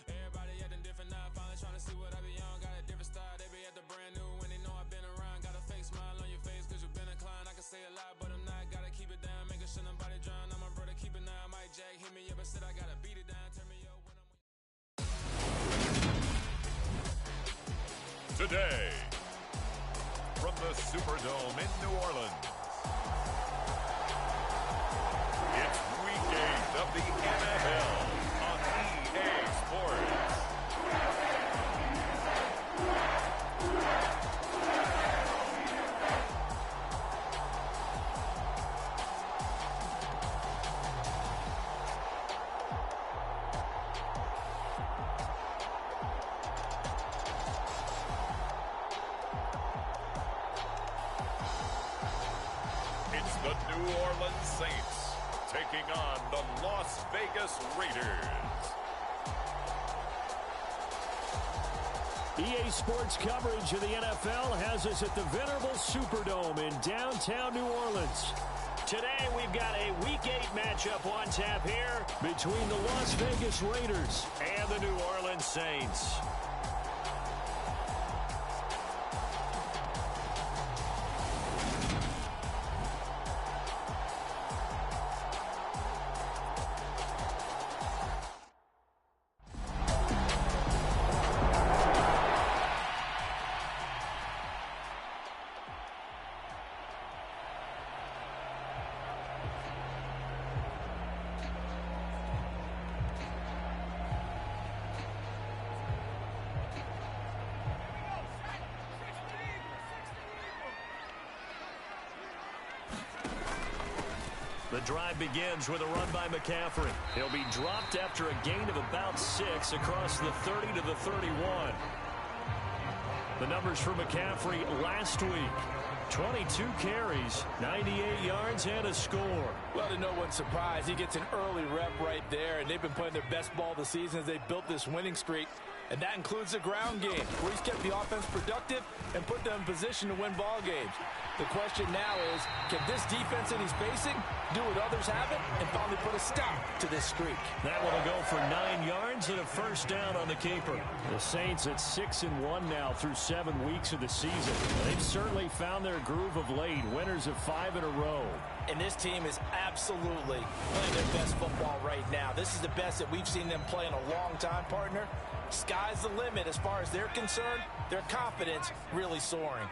Everybody acting different now, finally trying to see what I be on. Got a different style, they be at the brand new when they know I've been around. Got a fake smile on your face cause you've been inclined. I can say a lot, but I'm not. Gotta keep it down, making sure nobody drown. I'm my brother, keep it now. Mike Jack hit me up and said I gotta beat it down. Turn me up when I'm Today, from the Superdome in New Orleans, it's Week 8 of the NFL on EA Sports. It's the New Orleans Saints taking on the Las Vegas Raiders. EA Sports coverage of the NFL has us at the venerable Superdome in downtown New Orleans. Today we've got a Week 8 matchup on tap here between the Las Vegas Raiders and the New Orleans Saints. The drive begins with a run by McCaffrey. He'll be dropped after a gain of about 6 across the 30 to the 31. The numbers for McCaffrey last week: 22 carries, 98 yards, and a score. Well, to no one's surprise, he gets an early rep right there, and they've been playing their best ball this season as they built this winning streak. And that includes the ground game, where he's kept the offense productive and put them in position to win ball games. The question now is, can this defense that he's facing do what others haven't and finally put a stop to this streak? That one will go for 9 yards and a first down on the keeper. The Saints at 6-1 now through 7 weeks of the season. They've certainly found their groove of late, winners of 5 in a row. And this team is absolutely playing their best football right now. This is the best that we've seen them play in a long time, partner. Sky's the limit as far as they're concerned. Their confidence really soaring.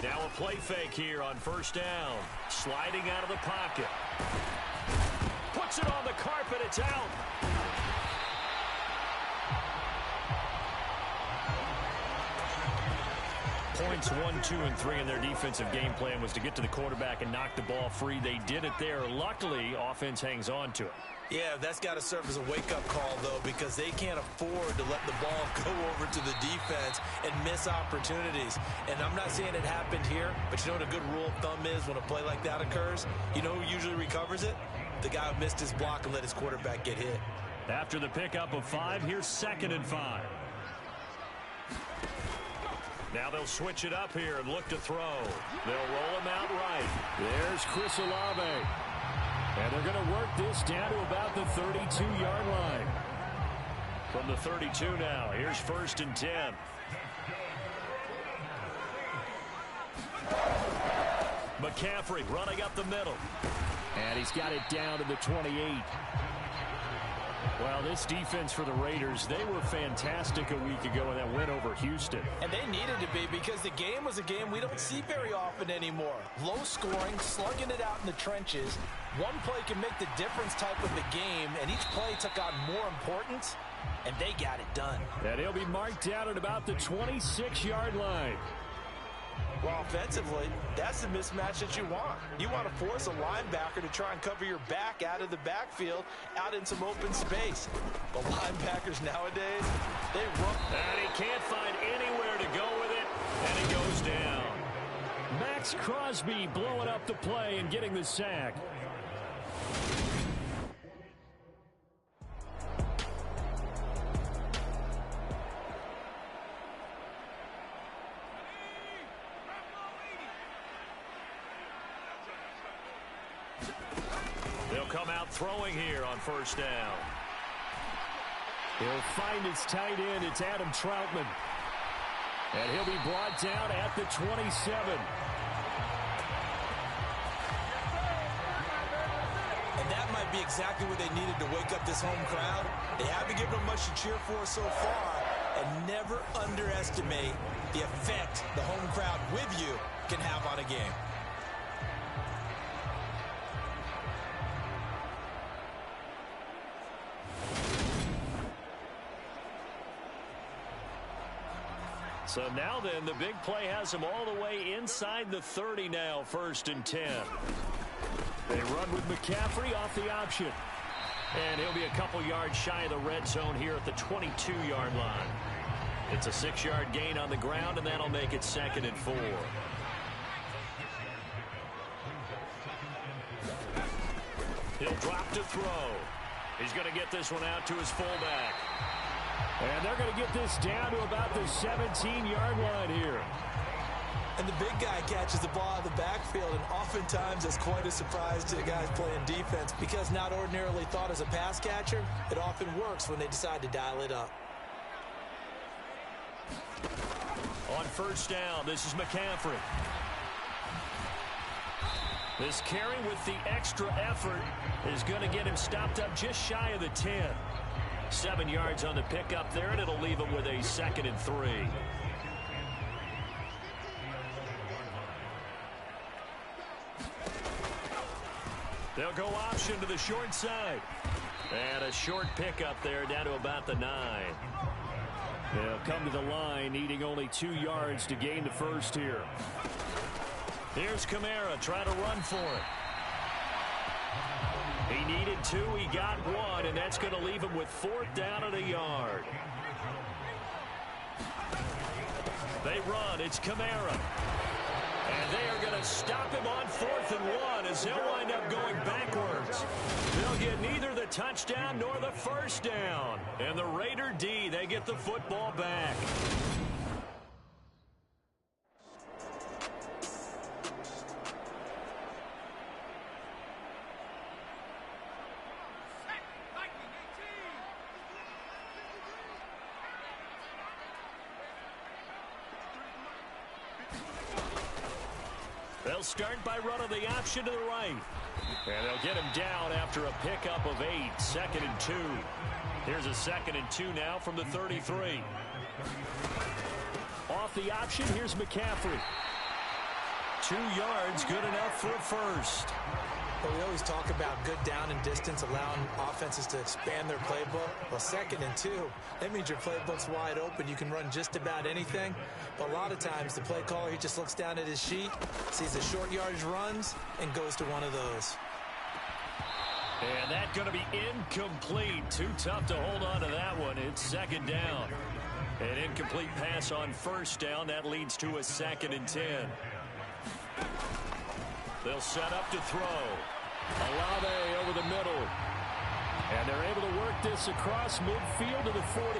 Now a play fake here on first down. Sliding out of the pocket. Puts it on the carpet. It's out. Points 1, 2, and 3 in their defensive game plan was to get to the quarterback and knock the ball free. They did it there. Luckily, offense hangs on to it. Yeah, that's got to serve as a wake-up call, though, because they can't afford to let the ball go over to the defense and miss opportunities. And I'm not saying it happened here, but you know what a good rule of thumb is when a play like that occurs? You know who usually recovers it? The guy who missed his block and let his quarterback get hit. After the pickup of 5, here's 2nd and 5. Now they'll switch it up here and look to throw. They'll roll him out right. There's Chris Olave. And they're going to work this down to about the 32-yard line. From the 32 now, here's 1st and 10. McCaffrey running up the middle. And he's got it down to the 28. Well, this defense for the Raiders, they were fantastic a week ago in that win over Houston. And they needed to be, because the game was a game we don't see very often anymore. Low scoring, slugging it out in the trenches. One play can make the difference type of the game, and each play took on more importance, and they got it done. And he'll be marked down at about the 26-yard line. Well, offensively, that's the mismatch that you want. You want to force a linebacker to try and cover your back out of the backfield, out in some open space. But linebackers nowadays, they run. And he can't find anywhere to go with it, and it goes down. Max Crosby blowing up the play and getting the sack. come out throwing here on first down. He'll find his tight end. It's Adam Troutman. And he'll be brought down at the 27. And that might be exactly what they needed to wake up this home crowd. They haven't given them much to cheer for so far. And never underestimate the effect the home crowd with you can have on a game. So now then, the big play has him all the way inside the 30 now, 1st and 10. They run with McCaffrey off the option. And he'll be a couple yards shy of the red zone here at the 22-yard line. It's a 6-yard gain on the ground, and that'll make it 2nd and 4. He'll drop to throw. He's going to get this one out to his fullback. And they're going to get this down to about the 17-yard line here. And the big guy catches the ball out of the backfield, and oftentimes it's quite a surprise to the guys playing defense because not ordinarily thought as a pass catcher, it often works when they decide to dial it up. On first down, this is McCaffrey. This carry with the extra effort is going to get him stopped up just shy of the 10. 7 yards on the pickup there, and it'll leave him with a 2nd and 3. They'll go option to the short side. And a short pickup there down to about the 9. They'll come to the line, needing only 2 yards to gain the first here. Here's Kamara trying to run for it. He needed 2, he got 1, and that's going to leave him with 4th down and a yard. They run, it's Kamara. And they are going to stop him on 4th and 1 as they'll wind up going backwards. They'll get neither the touchdown nor the first down. And the Raider D, they get the football back. They'll start by running the option to the right. And they'll get him down after a pickup of 8. 2nd and 2. Here's a 2nd and 2 now from the 33. Off the option, here's McCaffrey. 2 yards, good enough for a first. Well, we always talk about good down and distance, allowing offenses to expand their playbook. Well, 2nd and 2, that means your playbook's wide open. You can run just about anything. But a lot of times, the play caller, he just looks down at his sheet, sees the short yardage runs, and goes to one of those. And that's going to be incomplete. Too tough to hold on to that one. It's 2nd down. An incomplete pass on first down. That leads to a 2nd and 10. They'll set up to throw. Olave over the middle. And they're able to work this across midfield to the 48.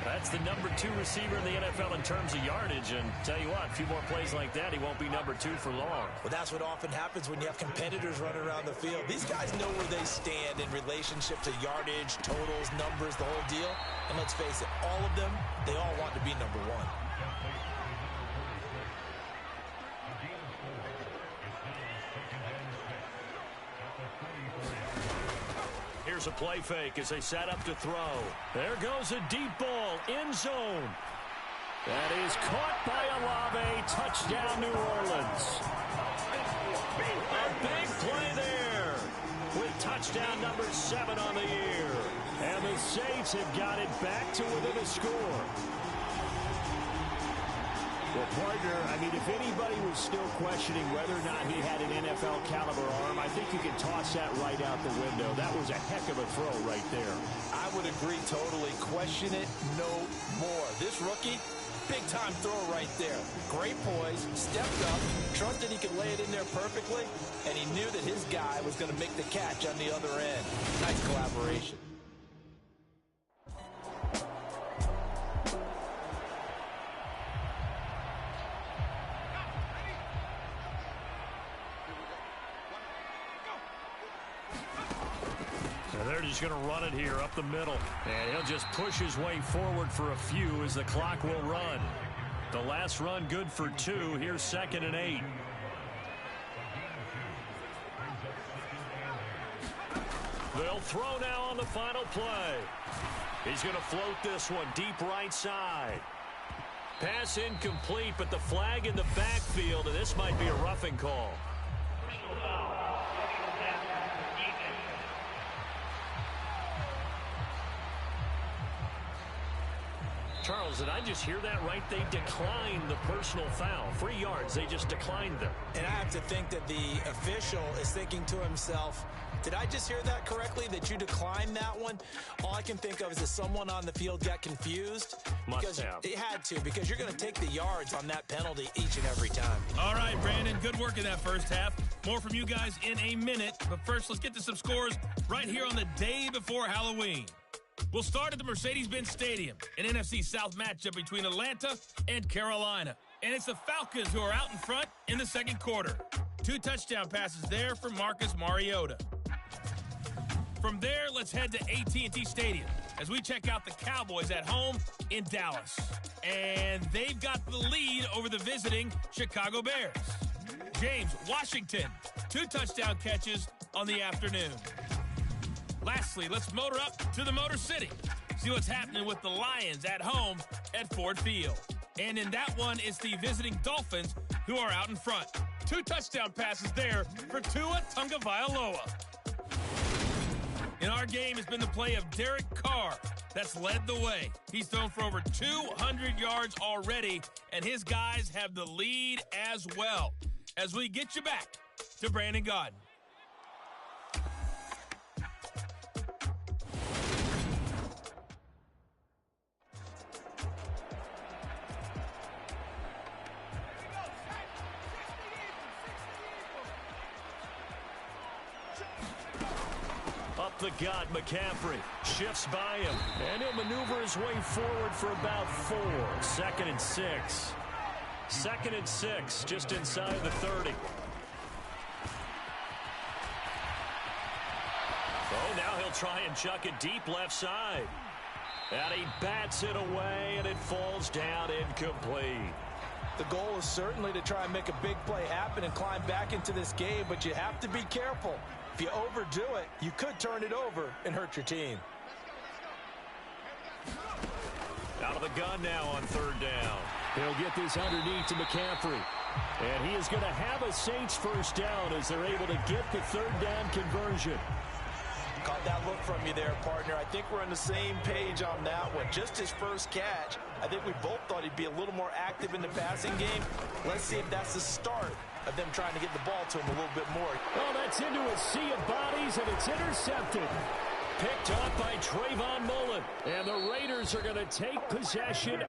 That's the number 2 receiver in the NFL in terms of yardage. And tell you what, a few more plays like that, he won't be number 2 for long. Well, that's what often happens when you have competitors running around the field. These guys know where they stand in relationship to yardage, totals, numbers, the whole deal. And let's face it, all of them, they all want to be number 1. Here's a play fake as they set up to throw. There goes a deep ball, end zone. That is caught by Olave. Touchdown, New Orleans. A big play there with touchdown number 7 on the year. And the Saints have got it back to within a score. Well, partner, I mean, if anybody was still questioning whether or not he had an NFL caliber arm, I think you can toss that right out the window. That was a heck of a throw right there. I would agree totally. Question it no more. This rookie, big-time throw right there. Great poise, stepped up, trusted he could lay it in there perfectly, and he knew that his guy was going to make the catch on the other end. Nice collaboration. They're just going to run it here up the middle. And he'll just push his way forward for a few as the clock will run. The last run good for 2. Here's 2nd and 8. They'll throw now on the final play. He's going to float this one deep right side. Pass incomplete, but the flag in the backfield, and this might be a roughing call. Charles, did I just hear that right? They declined the personal foul. 3 yards, they just declined them. And I have to think that the official is thinking to himself, did I just hear that correctly, that you declined that one? All I can think of is that someone on the field got confused. Must have. It had to, because you're going to take the yards on that penalty each and every time. All right, Brandon, good work in that first half. More from you guys in a minute. But first, let's get to some scores right here on the day before Halloween. We'll start at the Mercedes-Benz Stadium, an NFC South matchup between Atlanta and Carolina. And it's the Falcons who are out in front in the second quarter. 2 touchdown passes there for Marcus Mariota. From there, let's head to AT&T Stadium as we check out the Cowboys at home in Dallas. And they've got the lead over the visiting Chicago Bears. James Washington, 2 touchdown catches on the afternoon. Lastly, let's motor up to the Motor City. See what's happening with the Lions at home at Ford Field. And in that one, it's the visiting Dolphins who are out in front. 2 touchdown passes there for Tua Tagovailoa. In our game has been the play of Derek Carr that's led the way. He's thrown for over 200 yards already, and his guys have the lead as well. As we get you back to Brandon Gaudin. Up the gut, McCaffrey shifts by him, and he'll maneuver his way forward for about 4. 2nd and 6. 2nd and 6, just inside the 30. Oh, now he'll try and chuck it deep left side. And he bats it away, and it falls down incomplete. The goal is certainly to try and make a big play happen and climb back into this game, but you have to be careful. If you overdo it, you could turn it over and hurt your team. Out of the gun now on 3rd down. He'll get this underneath to McCaffrey. And he is going to have a Saints first down as they're able to get the 3rd down conversion. Caught that look from you there, partner. I think we're on the same page on that one. Just his first catch. I think we both thought he'd be a little more active in the passing game. Let's see if that's the start of them trying to get the ball to him a little bit more. Oh, that's into a sea of bodies, and it's intercepted. Picked up by Trayvon Mullen. And the Raiders are going to take possession